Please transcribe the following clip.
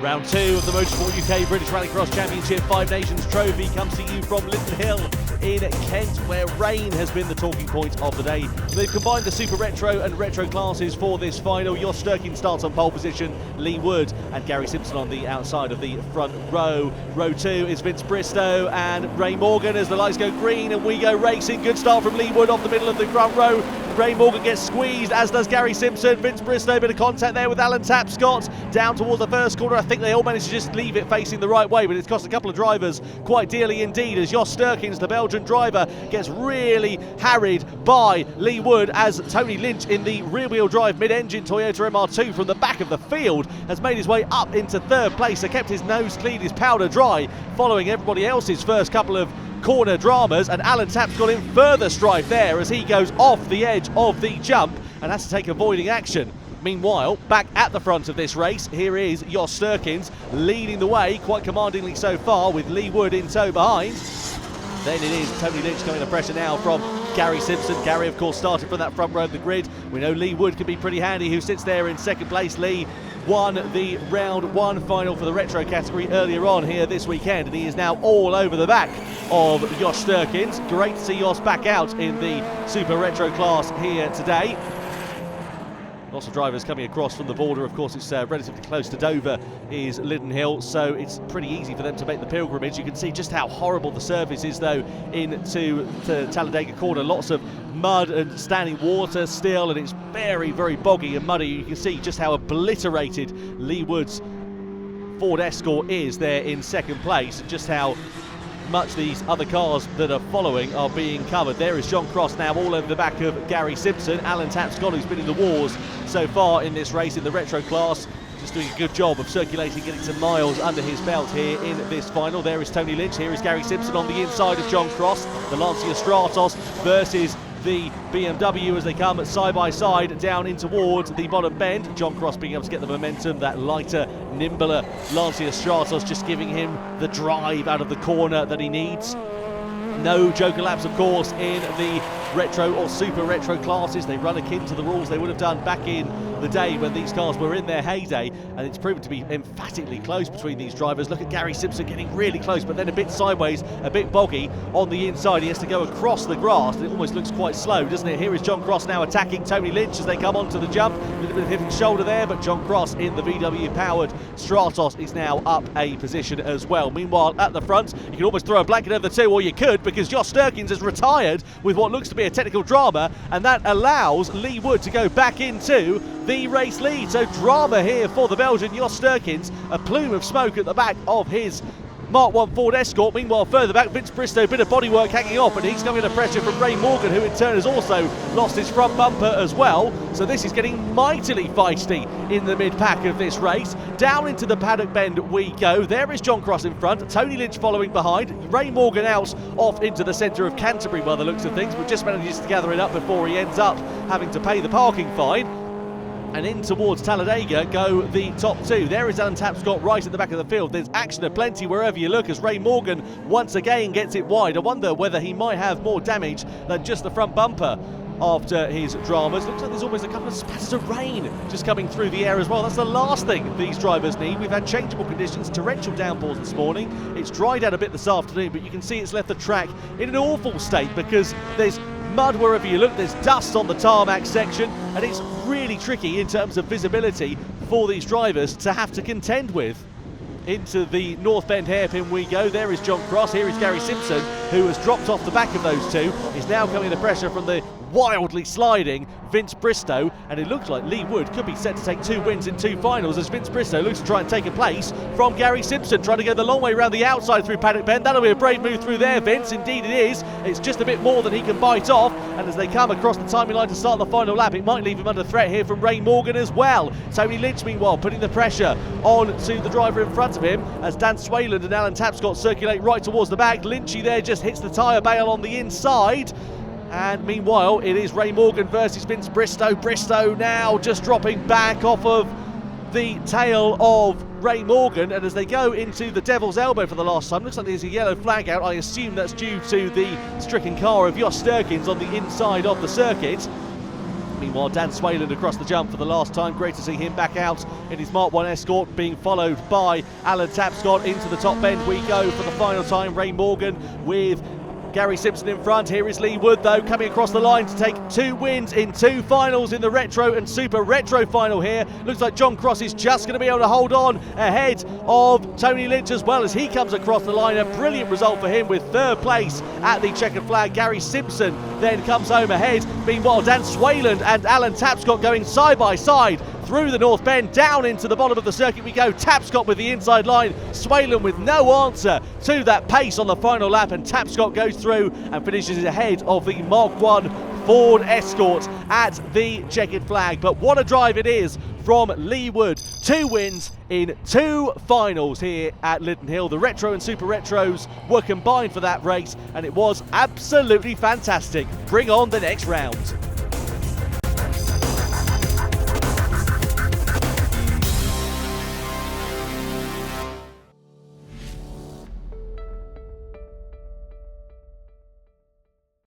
Round 2 of the Motorsport UK British Rallycross Championship Five Nations Trophy comes to you from Lydden Hill in Kent, where rain has been the talking point of the day. They've combined the Super Retro and Retro classes for this final. Jos Sturkins starts on pole position, Lee Wood and Gary Simpson on the outside of the front row. Row 2 is Vince Bristow and Ray Morgan as the lights go green and we go racing. Good start from Lee Wood off the middle of the front row. Ray Morgan gets squeezed, as does Gary Simpson. Vince Bristow, bit of contact there with Alan Tapscott down towards the first corner. I think they all managed to just leave it facing the right way, but it's cost a couple of drivers quite dearly indeed, as Jos Sturkins, the Belgian driver, gets really harried by Lee Wood, as Tony Lynch in the rear-wheel drive mid-engine Toyota MR2 from the back of the field has made his way up into third place. So kept his nose clean, his powder dry, following everybody else's first couple of corner dramas, and Alan Tapp's got in further strife there as he goes off the edge of the jump and has to take avoiding action. Meanwhile, back at the front of this race, here is Jos Sturkins leading the way quite commandingly so far, with Lee Wood in tow behind. Then it is Tony Lynch coming under pressure now from Gary Simpson. Gary, of course, started from that front row of the grid. We know Lee Wood can be pretty handy, who sits there in second place. Lee won the round 1 final for the retro category earlier on here this weekend, and he is now all over the back of Jos Sturkins. Great to see Jos back out in the super retro class here today. Lots of drivers coming across from the border. Of course, it's relatively close to Dover is Lydden Hill, so it's pretty easy for them to make the pilgrimage. You can see just how horrible the surface is, though, into Talladega Corner. Lots of mud and standing water still, and it's very, very boggy and muddy. You can see just how obliterated Lee Wood's Ford Escort is there in second place, and just how much these other cars that are following are being covered. There is John Cross now all over the back of Gary Simpson. Alan Tapscott, who's been in the wars so far in this race in the retro class, just doing a good job of circulating, getting some miles under his belt here in this final. There is Tony Lynch, here is Gary Simpson on the inside of John Cross. The Lancia Stratos versus the BMW as they come side by side down in towards the bottom bend. John Cross being able to get the momentum, that lighter, nimbler Lancia Stratos just giving him the drive out of the corner that he needs. No joker laps, of course, in the retro or super retro classes. They run akin to the rules they would have done back in the day when these cars were in their heyday, and it's proven to be emphatically close between these drivers. Look at Gary Simpson getting really close, but then a bit sideways, a bit boggy on the inside. He has to go across the grass, and it almost looks quite slow, doesn't it? Here is John Cross now attacking Tony Lynch as they come onto the jump. A little bit of hitting shoulder there, but John Cross in the VW-powered Stratos is now up a position as well. Meanwhile, at the front, you can almost throw a blanket over the two, or you could, because Jos Sturkins has retired with what looks to be a technical drama, and that allows Lee Wood to go back into the race lead. So drama here for the Belgian Jos Sturkins, a plume of smoke at the back of his Mark 1 Ford Escort. Meanwhile, further back, Vince Bristow, bit of bodywork hanging off, and he's coming under pressure from Ray Morgan, who in turn has also lost his front bumper as well. So this is getting mightily feisty in the mid-pack of this race. Down into the paddock bend we go. There is John Cross in front, Tony Lynch following behind, Ray Morgan out off into the centre of Canterbury by the looks of things, but just manages to gather it up before he ends up having to pay the parking fine. And in towards Talladega go the top two. There is Alan Tapscott right at the back of the field. There's action aplenty wherever you look as Ray Morgan once again gets it wide. I wonder whether he might have more damage than just the front bumper after his dramas. Looks like there's almost a couple of spatters of rain just coming through the air as well. That's the last thing these drivers need. We've had changeable conditions, torrential downpours this morning. It's dried out a bit this afternoon, but you can see it's left the track in an awful state because there's mud wherever you look, there's dust on the tarmac section, and it's really tricky in terms of visibility for these drivers to have to contend with. Into the North Bend hairpin we go. There is John Cross, here is Gary Simpson, who has dropped off the back of those two. He's now coming under pressure from the wildly sliding Vince Bristow, and it looks like Lee Wood could be set to take 2 wins in 2 finals as Vince Bristow looks to try and take a place from Gary Simpson, trying to go the long way around the outside through paddock bend. That'll be a brave move through there, Vince. Indeed it is. It's just a bit more than he can bite off, and as they come across the timing line to start the final lap, it might leave him under threat here from Ray Morgan as well. Tony Lynch, meanwhile, putting the pressure on to the driver in front of him as Dan Swayland and Alan Tapscott circulate right towards the back. Lynchy there just hits the tyre bale on the inside. And meanwhile, it is Ray Morgan versus Vince Bristow. Bristow now just dropping back off of the tail of Ray Morgan, and as they go into the Devil's Elbow for the last time, looks like there's a yellow flag out. I assume that's due to the stricken car of Jos Sturkins on the inside of the circuit. Meanwhile, Dan Swayland across the jump for the last time. Great to see him back out in his Mark 1 Escort, being followed by Alan Tapscott. Into the top bend we go for the final time. Ray Morgan with Gary Simpson in front. Here is Lee Wood, though, coming across the line to take 2 wins in 2 finals in the Retro and Super Retro final here. Looks like John Cross is just going to be able to hold on ahead of Tony Lynch as well as he comes across the line. A brilliant result for him with 3rd place at the checkered flag. Gary Simpson then comes home ahead. Meanwhile, Dan Swayland and Alan Tapscott going side by side through the North Bend, down into the bottom of the circuit we go. Tapscott with the inside line, Swayland with no answer to that pace on the final lap, and Tapscott goes through and finishes ahead of the Mark 1 Ford Escort at the checkered flag. But what a drive it is from Lee Wood. 2 wins in 2 finals here at Lydden Hill. The Retro and Super Retros were combined for that race, and it was absolutely fantastic. Bring on the next round.